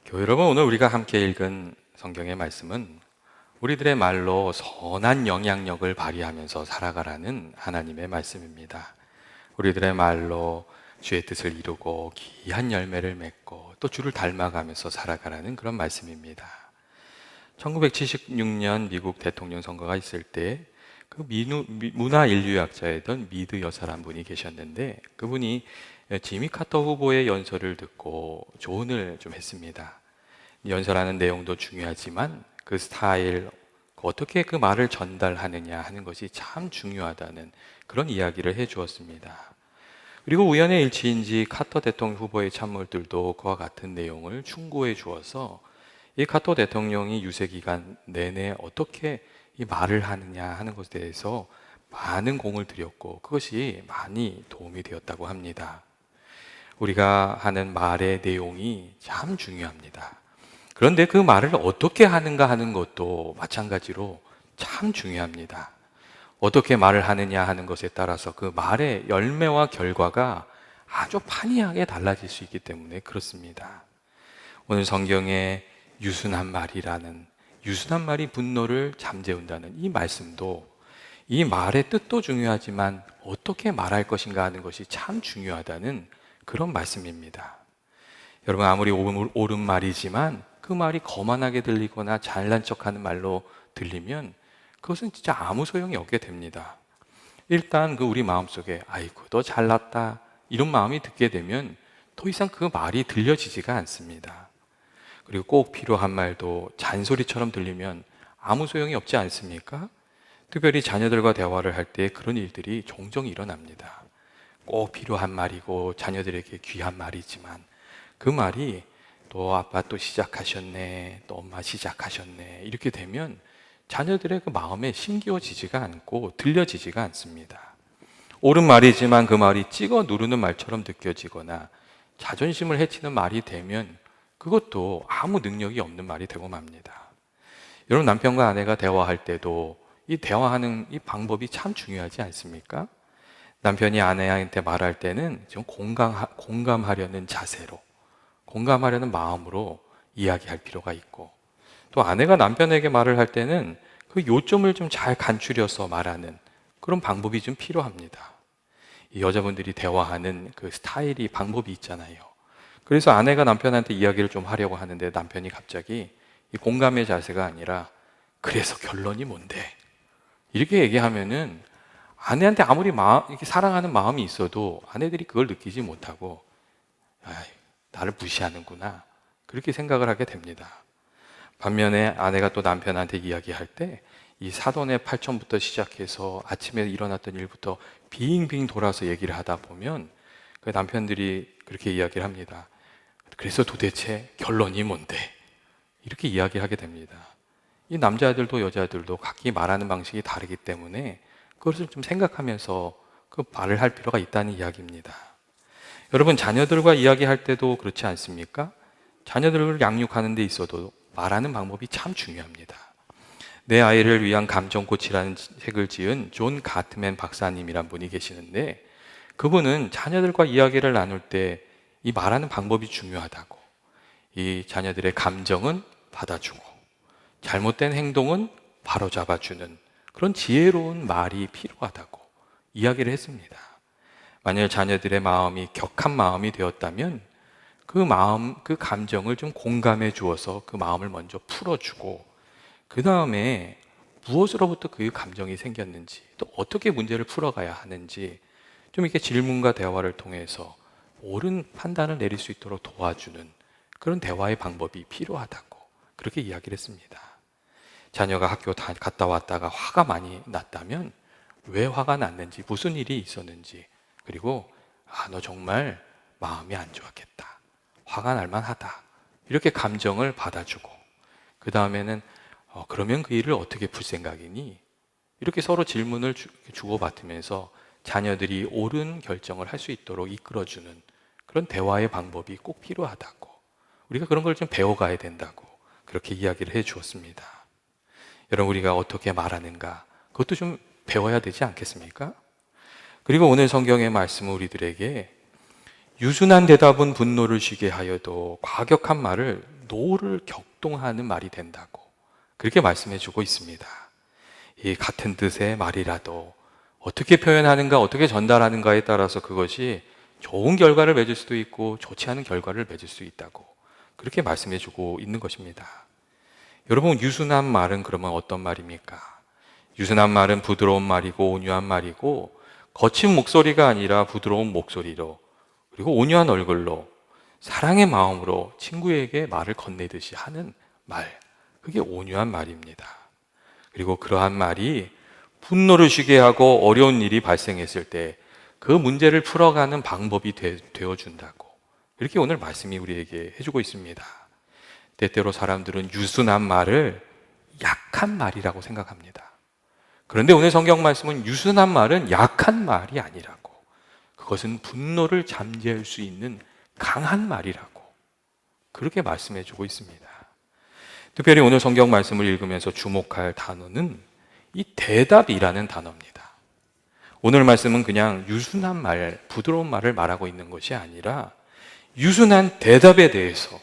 교회 여러분, 오늘 우리가 함께 읽은 성경의 말씀은 우리들의 말로 선한 영향력을 발휘하면서 살아가라는 하나님의 말씀입니다. 우리들의 말로 주의 뜻을 이루고 귀한 열매를 맺고 또 주를 닮아가면서 살아가라는 그런 말씀입니다. 1976년 미국 대통령 선거가 있을 때 그 문화 인류학자였던 미드 여사란 분이 계셨는데, 그분이 지미 카터 후보의 연설을 듣고 조언을 좀 했습니다. 연설하는 내용도 중요하지만 그 스타일, 어떻게 그 말을 전달하느냐 하는 것이 참 중요하다는 그런 이야기를 해 주었습니다. 그리고 우연의 일치인지 카터 대통령 후보의 참모들도 그와 같은 내용을 충고해 주어서 이 카터 대통령이 유세 기간 내내 어떻게 이 말을 하느냐 하는 것에 대해서 많은 공을 들였고, 그것이 많이 도움이 되었다고 합니다. 우리가 하는 말의 내용이 참 중요합니다. 그런데 그 말을 어떻게 하는가 하는 것도 마찬가지로 참 중요합니다. 어떻게 말을 하느냐 하는 것에 따라서 그 말의 열매와 결과가 아주 판이하게 달라질 수 있기 때문에 그렇습니다. 오늘 성경에 유순한 말이 분노를 잠재운다는 이 말씀도, 이 말의 뜻도 중요하지만 어떻게 말할 것인가 하는 것이 참 중요하다는 그런 말씀입니다. 여러분, 아무리 옳은 말이지만 그 말이 거만하게 들리거나 잘난 척하는 말로 들리면 그것은 진짜 아무 소용이 없게 됩니다. 일단 우리 마음속에 아이고 너 잘났다 이런 마음이 듣게 되면 더 이상 그 말이 들려지지가 않습니다. 그리고 꼭 필요한 말도 잔소리처럼 들리면 아무 소용이 없지 않습니까? 특별히 자녀들과 대화를 할 때 그런 일들이 종종 일어납니다. 꼭 필요한 말이고 자녀들에게 귀한 말이지만 그 말이 또 아빠 또 시작하셨네, 또 엄마 시작하셨네 이렇게 되면 자녀들의 그 마음에 심기어지지가 않고 들려지지가 않습니다. 옳은 말이지만 그 말이 찍어 누르는 말처럼 느껴지거나 자존심을 해치는 말이 되면 그것도 아무 능력이 없는 말이 되고 맙니다. 여러분, 남편과 아내가 대화할 때도 이 대화하는 이 방법이 참 중요하지 않습니까? 남편이 아내한테 말할 때는 좀 공감하려는 자세로, 공감하려는 마음으로 이야기할 필요가 있고, 또 아내가 남편에게 말을 할 때는 그 요점을 좀 잘 간추려서 말하는 그런 방법이 좀 필요합니다. 이 여자분들이 대화하는 그 스타일이, 방법이 있잖아요. 그래서 아내가 남편한테 이야기를 좀 하려고 하는데 남편이 갑자기 이 공감의 자세가 아니라 그래서 결론이 뭔데? 이렇게 얘기하면은 아내한테 아무리 이렇게 사랑하는 마음이 있어도 아내들이 그걸 느끼지 못하고 나를 무시하는구나 그렇게 생각을 하게 됩니다. 반면에 아내가 또 남편한테 이야기할 때 이 사돈의 팔촌부터 시작해서 아침에 일어났던 일부터 빙빙 돌아서 얘기를 하다 보면 그 남편들이 그렇게 이야기를 합니다. 그래서 도대체 결론이 뭔데? 이렇게 이야기하게 됩니다. 이 남자들도 여자들도 각기 말하는 방식이 다르기 때문에 그것을 좀 생각하면서 그 말을 할 필요가 있다는 이야기입니다. 여러분, 자녀들과 이야기할 때도 그렇지 않습니까? 자녀들을 양육하는 데 있어도 말하는 방법이 참 중요합니다. 내 아이를 위한 감정코치라는 책을 지은 존 가트맨 박사님이란 분이 계시는데, 그분은 자녀들과 이야기를 나눌 때 이 말하는 방법이 중요하다고, 이 자녀들의 감정은 받아주고 잘못된 행동은 바로잡아주는 그런 지혜로운 말이 필요하다고 이야기를 했습니다. 만약 자녀들의 마음이 격한 마음이 되었다면 그 감정을 좀 공감해 주어서 그 마음을 먼저 풀어주고, 그 다음에 무엇으로부터 그 감정이 생겼는지, 또 어떻게 문제를 풀어가야 하는지 좀 이렇게 질문과 대화를 통해서 옳은 판단을 내릴 수 있도록 도와주는 그런 대화의 방법이 필요하다고 그렇게 이야기를 했습니다. 자녀가 학교 갔다 왔다가 화가 많이 났다면 왜 화가 났는지, 무슨 일이 있었는지, 그리고 너 정말 마음이 안 좋았겠다, 화가 날 만하다, 이렇게 감정을 받아주고, 그 다음에는 그러면 그 일을 어떻게 풀 생각이니? 이렇게 서로 질문을 주고받으면서 자녀들이 옳은 결정을 할 수 있도록 이끌어주는 그런 대화의 방법이 꼭 필요하다고, 우리가 그런 걸 좀 배워가야 된다고 그렇게 이야기를 해 주었습니다. 여러분, 우리가 어떻게 말하는가, 그것도 좀 배워야 되지 않겠습니까? 그리고 오늘 성경의 말씀은 우리들에게 유순한 대답은 분노를 쉬게 하여도 과격한 말을 노를 격동하는 말이 된다고 그렇게 말씀해 주고 있습니다. 이 같은 뜻의 말이라도 어떻게 표현하는가, 어떻게 전달하는가에 따라서 그것이 좋은 결과를 맺을 수도 있고 좋지 않은 결과를 맺을 수 있다고 그렇게 말씀해 주고 있는 것입니다. 여러분, 유순한 말은 그러면 어떤 말입니까? 유순한 말은 부드러운 말이고 온유한 말이고 거친 목소리가 아니라 부드러운 목소리로 그리고 온유한 얼굴로 사랑의 마음으로 친구에게 말을 건네듯이 하는 말, 그게 온유한 말입니다. 그리고 그러한 말이 분노를 쉬게 하고 어려운 일이 발생했을 때 그 문제를 풀어가는 방법이 되어준다고 이렇게 오늘 말씀이 우리에게 해주고 있습니다. 때때로 사람들은 유순한 말을 약한 말이라고 생각합니다. 그런데 오늘 성경 말씀은 유순한 말은 약한 말이 아니라고, 그것은 분노를 잠재울 수 있는 강한 말이라고 그렇게 말씀해 주고 있습니다. 특별히 오늘 성경 말씀을 읽으면서 주목할 단어는 이 대답이라는 단어입니다. 오늘 말씀은 그냥 유순한 말, 부드러운 말을 말하고 있는 것이 아니라 유순한 대답에 대해서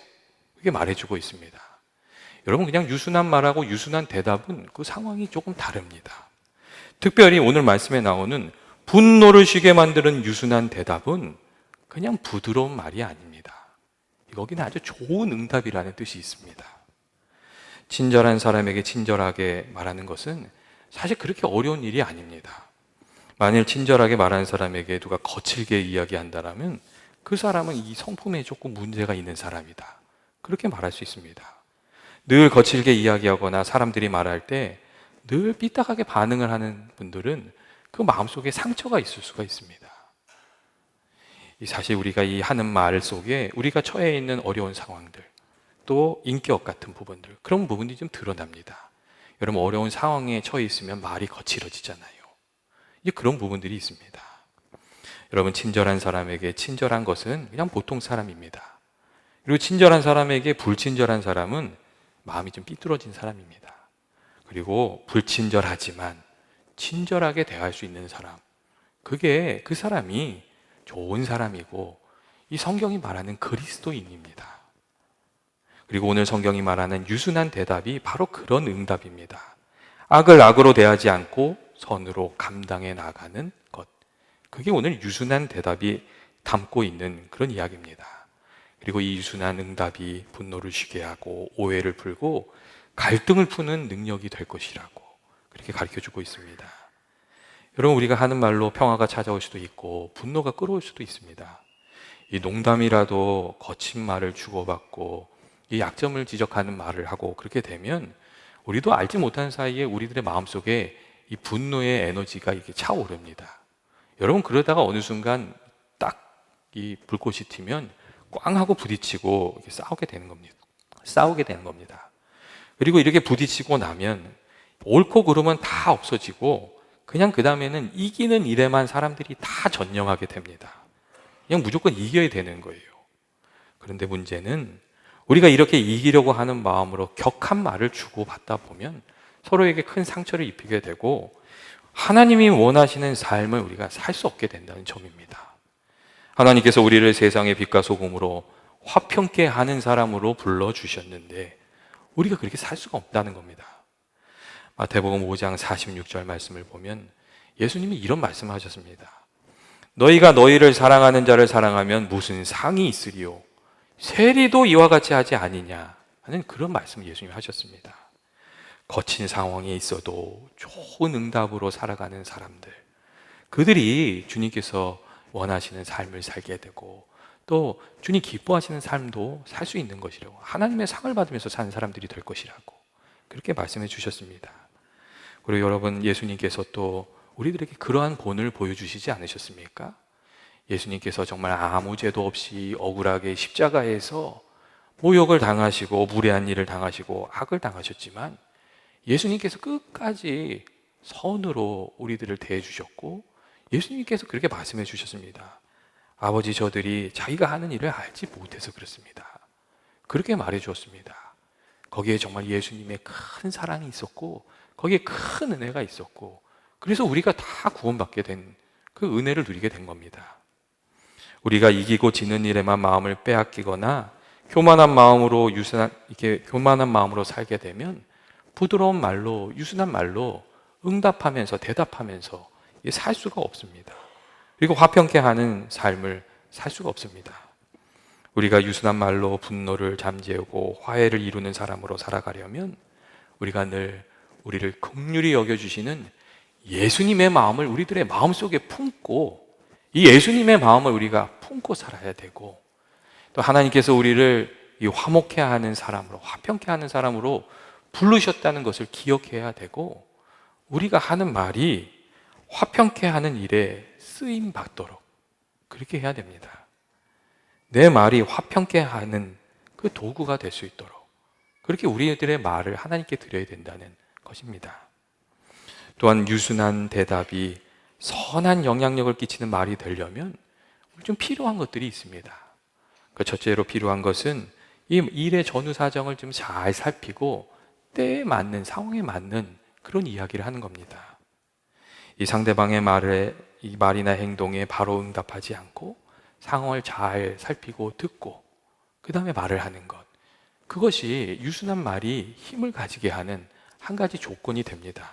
그게 말해주고 있습니다. 여러분, 그냥 유순한 말하고 유순한 대답은 그 상황이 조금 다릅니다. 특별히 오늘 말씀에 나오는 분노를 쉬게 만드는 유순한 대답은 그냥 부드러운 말이 아닙니다. 거기는 아주 좋은 응답이라는 뜻이 있습니다. 친절한 사람에게 친절하게 말하는 것은 사실 그렇게 어려운 일이 아닙니다. 만일 친절하게 말하는 사람에게 누가 거칠게 이야기한다면 그 사람은 이 성품에 조금 문제가 있는 사람이다, 그렇게 말할 수 있습니다. 늘 거칠게 이야기하거나 사람들이 말할 때 늘 삐딱하게 반응을 하는 분들은 그 마음속에 상처가 있을 수가 있습니다. 사실 우리가 이 하는 말 속에 우리가 처해 있는 어려운 상황들, 또 인격 같은 부분들, 그런 부분이 좀 드러납니다. 여러분, 어려운 상황에 처해 있으면 말이 거칠어지잖아요. 이제 그런 부분들이 있습니다. 여러분, 친절한 사람에게 친절한 것은 그냥 보통 사람입니다. 그리고 친절한 사람에게 불친절한 사람은 마음이 좀 삐뚤어진 사람입니다. 그리고 불친절하지만 친절하게 대할 수 있는 사람, 그게 그 사람이 좋은 사람이고 이 성경이 말하는 그리스도인입니다. 그리고 오늘 성경이 말하는 유순한 대답이 바로 그런 응답입니다. 악을 악으로 대하지 않고 선으로 감당해 나가는 것, 그게 오늘 유순한 대답이 담고 있는 그런 이야기입니다. 그리고 이 유순한 응답이 분노를 쉬게 하고 오해를 풀고 갈등을 푸는 능력이 될 것이라고 그렇게 가르쳐주고 있습니다. 여러분, 우리가 하는 말로 평화가 찾아올 수도 있고 분노가 끌어올 수도 있습니다. 이 농담이라도 거친 말을 주고받고 이 약점을 지적하는 말을 하고 그렇게 되면 우리도 알지 못하는 사이에 우리들의 마음속에 이 분노의 에너지가 이렇게 차오릅니다. 여러분, 그러다가 어느 순간 딱 이 불꽃이 튀면 꽝 하고 부딪히고 이렇게 싸우게 되는 겁니다. 그리고 이렇게 부딪히고 나면 옳고 그름은 다 없어지고 그냥 그 다음에는 이기는 일에만 사람들이 다 전념하게 됩니다. 그냥 무조건 이겨야 되는 거예요. 그런데 문제는 우리가 이렇게 이기려고 하는 마음으로 격한 말을 주고받다 보면 서로에게 큰 상처를 입히게 되고 하나님이 원하시는 삶을 우리가 살 수 없게 된다는 점입니다. 하나님께서 우리를 세상의 빛과 소금으로 화평케 하는 사람으로 불러주셨는데 우리가 그렇게 살 수가 없다는 겁니다. 마태복음 5장 46절 말씀을 보면 예수님이 이런 말씀을 하셨습니다. 너희가 너희를 사랑하는 자를 사랑하면 무슨 상이 있으리요? 세리도 이와 같이 하지 아니냐 하는 그런 말씀을 예수님이 하셨습니다. 거친 상황에 있어도 좋은 응답으로 살아가는 사람들, 그들이 주님께서 원하시는 삶을 살게 되고 또 주님 기뻐하시는 삶도 살 수 있는 것이라고, 하나님의 상을 받으면서 사는 사람들이 될 것이라고 그렇게 말씀해 주셨습니다. 그리고 여러분, 예수님께서 또 우리들에게 그러한 본을 보여주시지 않으셨습니까? 예수님께서 정말 아무 죄도 없이 억울하게 십자가에서 모욕을 당하시고 무례한 일을 당하시고 악을 당하셨지만 예수님께서 끝까지 선으로 우리들을 대해 주셨고 예수님께서 그렇게 말씀해 주셨습니다. 아버지, 저들이 자기가 하는 일을 알지 못해서 그렇습니다. 그렇게 말해 주었습니다. 거기에 정말 예수님의 큰 사랑이 있었고 거기에 큰 은혜가 있었고 그래서 우리가 다 구원받게 된 그 은혜를 누리게 된 겁니다. 우리가 이기고 지는 일에만 마음을 빼앗기거나 교만한 마음으로 이렇게 교만한 마음으로 살게 되면 부드러운 말로, 유순한 말로 응답하면서 대답하면서 살 수가 없습니다. 그리고 화평케 하는 삶을 살 수가 없습니다. 우리가 유순한 말로 분노를 잠재우고 화해를 이루는 사람으로 살아가려면 우리가 늘 우리를 긍휼히 여겨주시는 예수님의 마음을 우리들의 마음속에 품고, 이 예수님의 마음을 우리가 품고 살아야 되고, 또 하나님께서 우리를 이 화목케 하는 사람으로, 화평케 하는 사람으로 부르셨다는 것을 기억해야 되고, 우리가 하는 말이 화평케 하는 일에 쓰임 받도록 그렇게 해야 됩니다. 내 말이 화평케 하는 그 도구가 될 수 있도록 그렇게 우리들의 말을 하나님께 드려야 된다는 것입니다. 또한 유순한 대답이 선한 영향력을 끼치는 말이 되려면 좀 필요한 것들이 있습니다. 그 첫째로 필요한 것은 이 일의 전후 사정을 좀 잘 살피고 때에 맞는, 상황에 맞는 그런 이야기를 하는 겁니다. 이 상대방의 이 말이나 행동에 바로 응답하지 않고 상황을 잘 살피고 듣고 그 다음에 말을 하는 것, 그것이 유순한 말이 힘을 가지게 하는 한 가지 조건이 됩니다.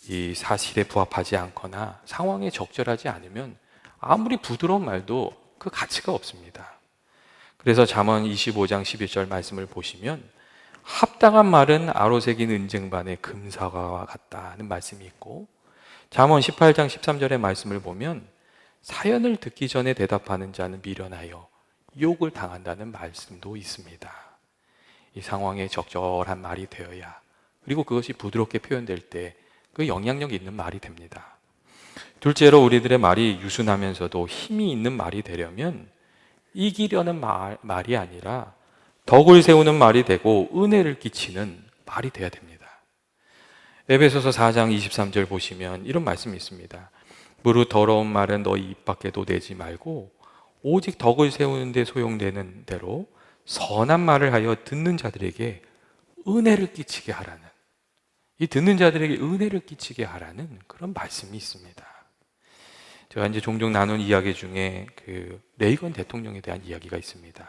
이 사실에 부합하지 않거나 상황에 적절하지 않으면 아무리 부드러운 말도 그 가치가 없습니다. 그래서 잠언 25장 11절 말씀을 보시면 합당한 말은 아로새긴 은쟁반의 금사과와 같다는 말씀이 있고, 잠언 18장 13절의 말씀을 보면 사연을 듣기 전에 대답하는 자는 미련하여 욕을 당한다는 말씀도 있습니다. 이 상황에 적절한 말이 되어야, 그리고 그것이 부드럽게 표현될 때 그 영향력 있는 말이 됩니다. 둘째로 우리들의 말이 유순하면서도 힘이 있는 말이 되려면 이기려는 말이 아니라 덕을 세우는 말이 되고 은혜를 끼치는 말이 돼야 됩니다. 에베소서 4장 23절 보시면 이런 말씀이 있습니다. 무릇 더러운 말은 너희 입 밖에도 내지 말고 오직 덕을 세우는 데 소용되는 대로 선한 말을 하여 듣는 자들에게 은혜를 끼치게 하라는, 이 듣는 자들에게 은혜를 끼치게 하라는 그런 말씀이 있습니다. 제가 이제 종종 나눈 이야기 중에 그 레이건 대통령에 대한 이야기가 있습니다.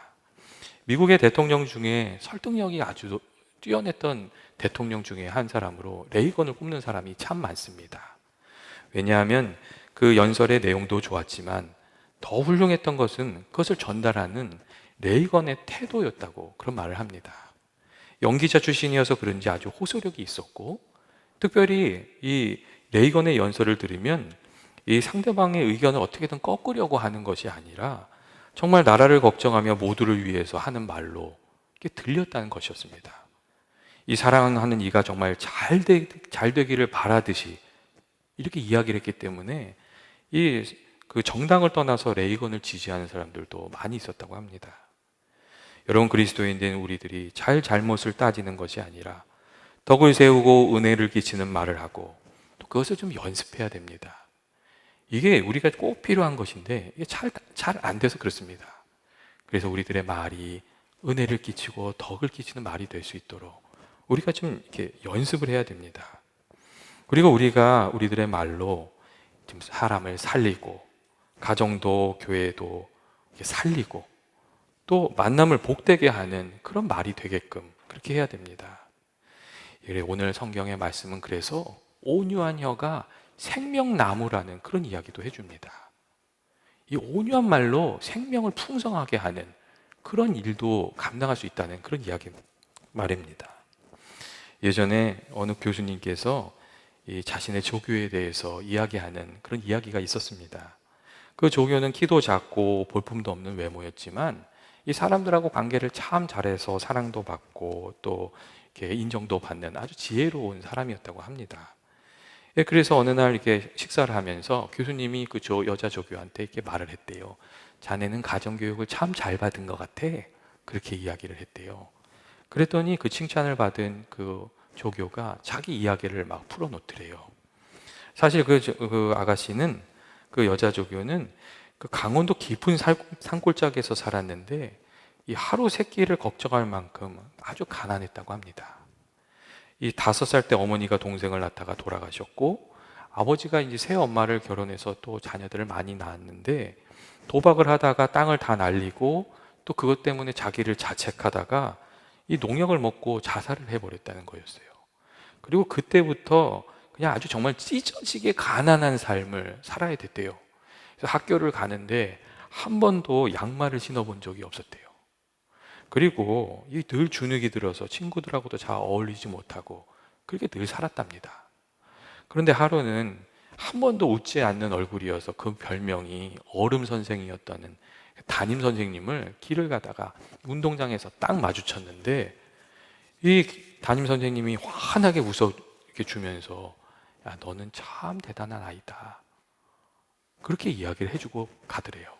미국의 대통령 중에 설득력이 아주 뛰어냈던 대통령 중에 한 사람으로 레이건을 꼽는 사람이 참 많습니다. 왜냐하면 그 연설의 내용도 좋았지만 더 훌륭했던 것은 그것을 전달하는 레이건의 태도였다고 그런 말을 합니다. 연기자 출신이어서 그런지 아주 호소력이 있었고, 특별히 이 레이건의 연설을 들으면 이 상대방의 의견을 어떻게든 꺾으려고 하는 것이 아니라 정말 나라를 걱정하며 모두를 위해서 하는 말로 이렇게 들렸다는 것이었습니다. 이 사랑하는 이가 정말 잘 되기를 바라듯이 이렇게 이야기를 했기 때문에 그 정당을 떠나서 레이건을 지지하는 사람들도 많이 있었다고 합니다. 여러분, 그리스도인 된 우리들이 잘못을 따지는 것이 아니라 덕을 세우고 은혜를 끼치는 말을 하고 또 그것을 좀 연습해야 됩니다. 이게 우리가 꼭 필요한 것인데 이게 잘 안 돼서 그렇습니다. 그래서 우리들의 말이 은혜를 끼치고 덕을 끼치는 말이 될 수 있도록 우리가 좀 이렇게 연습을 해야 됩니다. 그리고 우리가 우리들의 말로 좀 사람을 살리고 가정도 교회도 살리고 또 만남을 복되게 하는 그런 말이 되게끔 그렇게 해야 됩니다. 오늘 성경의 말씀은 그래서 온유한 혀가 생명나무라는 그런 이야기도 해줍니다. 이 온유한 말로 생명을 풍성하게 하는 그런 일도 감당할 수 있다는 그런 이야기 말입니다. 예전에 어느 교수님께서 이 자신의 조교에 대해서 이야기하는 그런 이야기가 있었습니다. 그 조교는 키도 작고 볼품도 없는 외모였지만 이 사람들하고 관계를 참 잘해서 사랑도 받고 또 이렇게 인정도 받는 아주 지혜로운 사람이었다고 합니다. 그래서 어느 날 이렇게 식사를 하면서 교수님이 그 여자 조교한테 이렇게 말을 했대요. 자네는 가정교육을 참 잘 받은 것 같아. 그렇게 이야기를 했대요. 그랬더니 그 칭찬을 받은 그 조교가 자기 이야기를 막 풀어놓더래요. 사실 그 아가씨는, 그 여자 조교는 그 강원도 깊은 산골짜기에서 살았는데 이 하루 세 끼를 걱정할 만큼 아주 가난했다고 합니다. 이 5살 때 어머니가 동생을 낳다가 돌아가셨고, 아버지가 이제 새 엄마를 결혼해서 또 자녀들을 많이 낳았는데 도박을 하다가 땅을 다 날리고 또 그것 때문에 자기를 자책하다가 이 농약을 먹고 자살을 해버렸다는 거였어요. 그리고 그때부터 그냥 아주 정말 찢어지게 가난한 삶을 살아야 됐대요. 그래서 학교를 가는데 한 번도 양말을 신어본 적이 없었대요. 그리고 늘 주눅이 들어서 친구들하고도 잘 어울리지 못하고 그렇게 늘 살았답니다. 그런데 하루는 한 번도 웃지 않는 얼굴이어서 그 별명이 얼음 선생이었다는 담임 선생님을 길을 가다가 운동장에서 딱 마주쳤는데, 이 담임 선생님이 환하게 웃어 이렇게 주면서 야, 너는 참 대단한 아이다, 그렇게 이야기를 해주고 가더래요.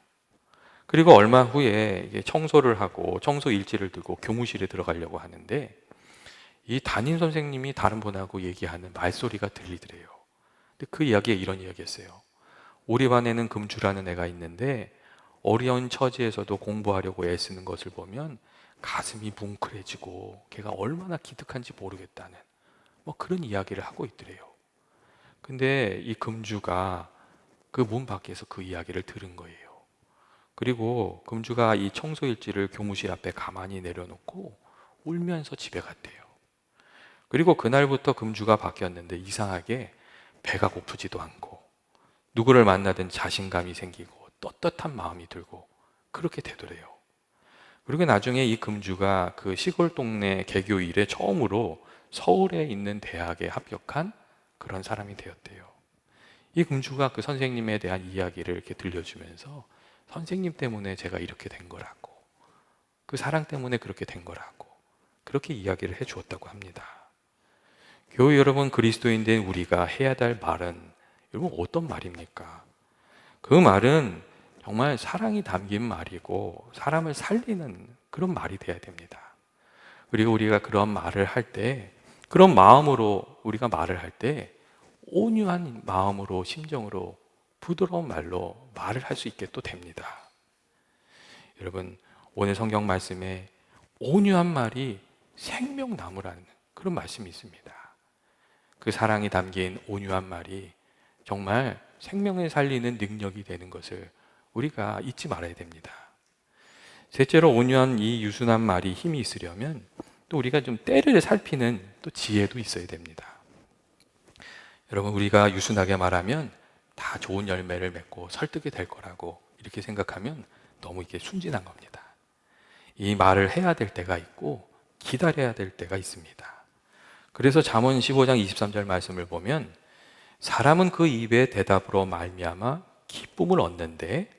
그리고 얼마 후에 이게 청소를 하고 청소 일지를 들고 교무실에 들어가려고 하는데 이 담임 선생님이 다른 분하고 얘기하는 말소리가 들리더래요. 근데 그 이야기에 이런 이야기였어요. 우리 반에는 금주라는 애가 있는데 어려운 처지에서도 공부하려고 애쓰는 것을 보면 가슴이 뭉클해지고 걔가 얼마나 기특한지 모르겠다는 그런 이야기를 하고 있더래요. 근데 이 금주가 그 문 밖에서 그 이야기를 들은 거예요. 그리고 금주가 이 청소 일지를 교무실 앞에 가만히 내려놓고 울면서 집에 갔대요. 그리고 그날부터 금주가 바뀌었는데 이상하게 배가 고프지도 않고 누구를 만나든 자신감이 생기고 떳떳한 마음이 들고 그렇게 되더래요. 그리고 나중에 이 금주가 그 시골 동네 개교 일에 처음으로 서울에 있는 대학에 합격한 그런 사람이 되었대요. 이 금주가 그 선생님에 대한 이야기를 이렇게 들려주면서 선생님 때문에 제가 이렇게 된 거라고, 그 사랑 때문에 그렇게 된 거라고 그렇게 이야기를 해 주었다고 합니다. 교회 여러분, 그리스도인 된 우리가 해야 될 말은 여러분 어떤 말입니까? 그 말은 정말 사랑이 담긴 말이고 사람을 살리는 그런 말이 돼야 됩니다. 그리고 우리가 그런 말을 할 때, 그런 마음으로 우리가 말을 할 때 온유한 마음으로, 심정으로, 부드러운 말로 말을 할 수 있게 또 됩니다. 여러분, 오늘 성경 말씀에 온유한 말이 생명나무라는 그런 말씀이 있습니다. 그 사랑이 담긴 온유한 말이 정말 생명을 살리는 능력이 되는 것을 우리가 잊지 말아야 됩니다. 셋째로, 온유한 이 유순한 말이 힘이 있으려면 또 우리가 좀 때를 살피는 또 지혜도 있어야 됩니다. 여러분, 우리가 유순하게 말하면 다 좋은 열매를 맺고 설득이 될 거라고 이렇게 생각하면 너무 이게 순진한 겁니다. 이 말을 해야 될 때가 있고 기다려야 될 때가 있습니다. 그래서 잠언 15장 23절 말씀을 보면 사람은 그 입의 대답으로 말미암아 기쁨을 얻는데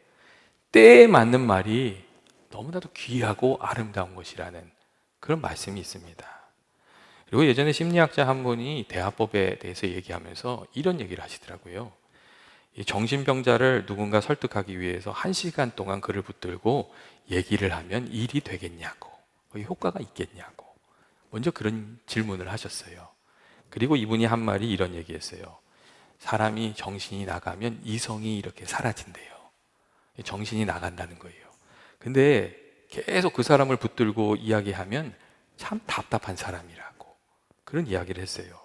때에 맞는 말이 너무나도 귀하고 아름다운 것이라는 그런 말씀이 있습니다. 그리고 예전에 심리학자 한 분이 대화법에 대해서 얘기하면서 이런 얘기를 하시더라고요. 이 정신병자를 누군가 설득하기 위해서 1시간 동안 그를 붙들고 얘기를 하면 일이 되겠냐고, 효과가 있겠냐고 먼저 그런 질문을 하셨어요. 그리고 이분이 한 말이 이런 얘기했어요. 사람이 정신이 나가면 이성이 이렇게 사라진대요. 정신이 나간다는 거예요. 근데 계속 그 사람을 붙들고 이야기하면 참 답답한 사람이라고 그런 이야기를 했어요.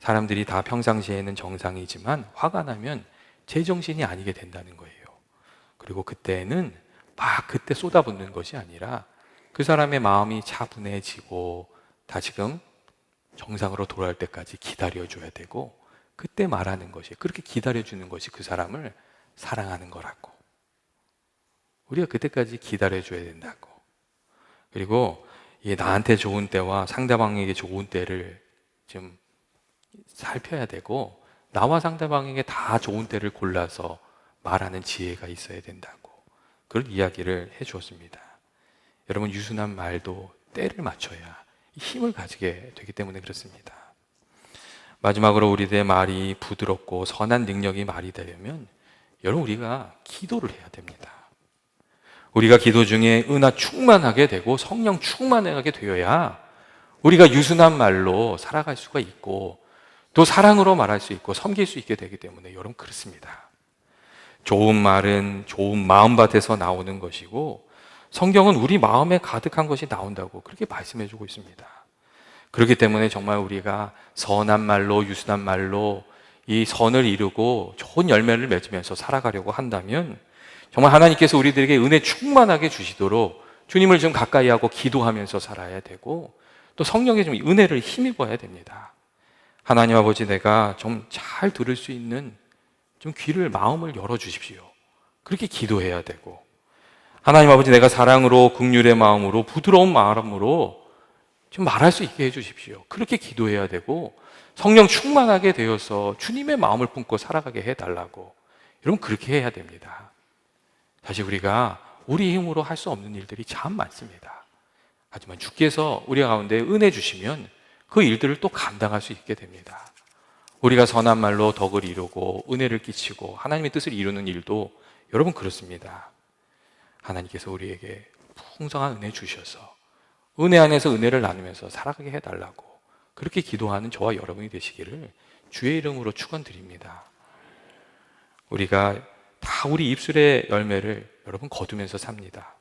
사람들이 다 평상시에는 정상이지만 화가 나면 제정신이 아니게 된다는 거예요. 그리고 그때는 막 그때 쏟아붓는 것이 아니라 그 사람의 마음이 차분해지고 다시금 정상으로 돌아올 때까지 기다려줘야 되고, 그때 말하는 것이, 그렇게 기다려주는 것이 그 사람을 사랑하는 거라고, 우리가 그때까지 기다려줘야 된다고. 그리고 이 나한테 좋은 때와 상대방에게 좋은 때를 좀 살펴야 되고, 나와 상대방에게 다 좋은 때를 골라서 말하는 지혜가 있어야 된다고 그런 이야기를 해 주었습니다. 여러분, 유순한 말도 때를 맞춰야 힘을 가지게 되기 때문에 그렇습니다. 마지막으로 우리들의 말이 부드럽고 선한 능력이 말이 되려면 여러분, 우리가 기도를 해야 됩니다. 우리가 기도 중에 은하 충만하게 되고 성령 충만하게 되어야 우리가 유순한 말로 살아갈 수가 있고 또 사랑으로 말할 수 있고 섬길 수 있게 되기 때문에 여러분 그렇습니다. 좋은 말은 좋은 마음밭에서 나오는 것이고 성경은 우리 마음에 가득한 것이 나온다고 그렇게 말씀해 주고 있습니다. 그렇기 때문에 정말 우리가 선한 말로, 유순한 말로 이 선을 이루고 좋은 열매를 맺으면서 살아가려고 한다면 정말 하나님께서 우리들에게 은혜 충만하게 주시도록 주님을 좀 가까이 하고 기도하면서 살아야 되고 또 성령의 좀 은혜를 힘입어야 됩니다. 하나님 아버지, 내가 좀 잘 들을 수 있는 좀 귀를, 마음을 열어주십시오. 그렇게 기도해야 되고, 하나님 아버지, 내가 사랑으로, 긍휼의 마음으로, 부드러운 마음으로 좀 말할 수 있게 해주십시오. 그렇게 기도해야 되고, 성령 충만하게 되어서 주님의 마음을 품고 살아가게 해달라고, 여러분 그렇게 해야 됩니다. 사실 우리가 우리 힘으로 할 수 없는 일들이 참 많습니다. 하지만 주께서 우리 가운데 은혜 주시면 그 일들을 또 감당할 수 있게 됩니다. 우리가 선한 말로 덕을 이루고 은혜를 끼치고 하나님의 뜻을 이루는 일도 여러분 그렇습니다. 하나님께서 우리에게 풍성한 은혜 주셔서 은혜 안에서 은혜를 나누면서 살아가게 해달라고 그렇게 기도하는 저와 여러분이 되시기를 주의 이름으로 축원드립니다. 우리가 다 우리 입술의 열매를 여러분 거두면서 삽니다.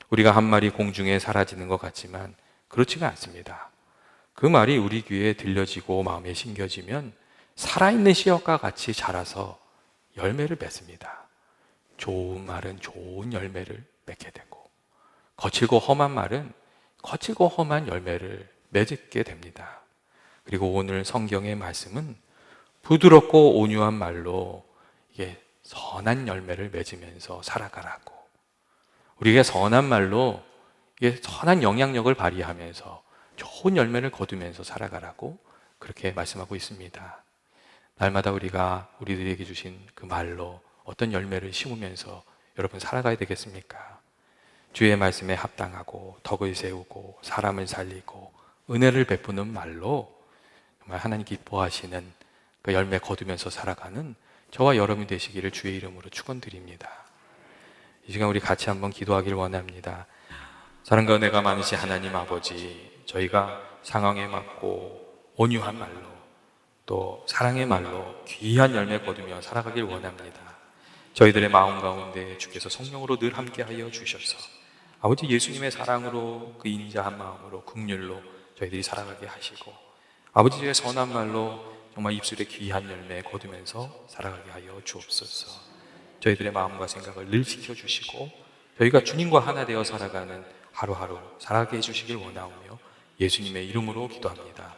우리가 한 말이 공중에 사라지는 것 같지만 그렇지가 않습니다. 그 말이 우리 귀에 들려지고 마음에 심겨지면 살아있는 씨앗과 같이 자라서 열매를 맺습니다. 좋은 말은 좋은 열매를 맺게 되고, 거칠고 험한 말은 거칠고 험한 열매를 맺게 됩니다. 그리고 오늘 성경의 말씀은 부드럽고 온유한 말로 이게 선한 열매를 맺으면서 살아가라고, 우리가 선한 말로 이게 선한 영향력을 발휘하면서 좋은 열매를 거두면서 살아가라고 그렇게 말씀하고 있습니다. 날마다 우리가 우리들에게 주신 그 말로 어떤 열매를 심으면서 여러분 살아가야 되겠습니까? 주의 말씀에 합당하고 덕을 세우고 사람을 살리고 은혜를 베푸는 말로 정말 하나님 기뻐하시는 그 열매 거두면서 살아가는 저와 여러분이 되시기를 주의 이름으로 축원드립니다. 이 시간 우리 같이 한번 기도하기를 원합니다. 사랑과 은혜가 많으신 하나님 아버지, 저희가 상황에 맞고 온유한 말로 또 사랑의 말로 귀한 열매 거두며 살아가길 원합니다. 저희들의 마음 가운데 주께서 성령으로 늘 함께하여 주셔서 아버지 예수님의 사랑으로 그 인자한 마음으로 긍휼로 저희들이 살아가게 하시고, 아버지의 선한 말로 정말 입술에 귀한 열매 거두면서 살아가게 하여 주옵소서. 저희들의 마음과 생각을 늘 지켜주시고 저희가 주님과 하나 되어 살아가는 하루하루 살아가게 해주시길 원하오며 예수님의 이름으로 기도합니다.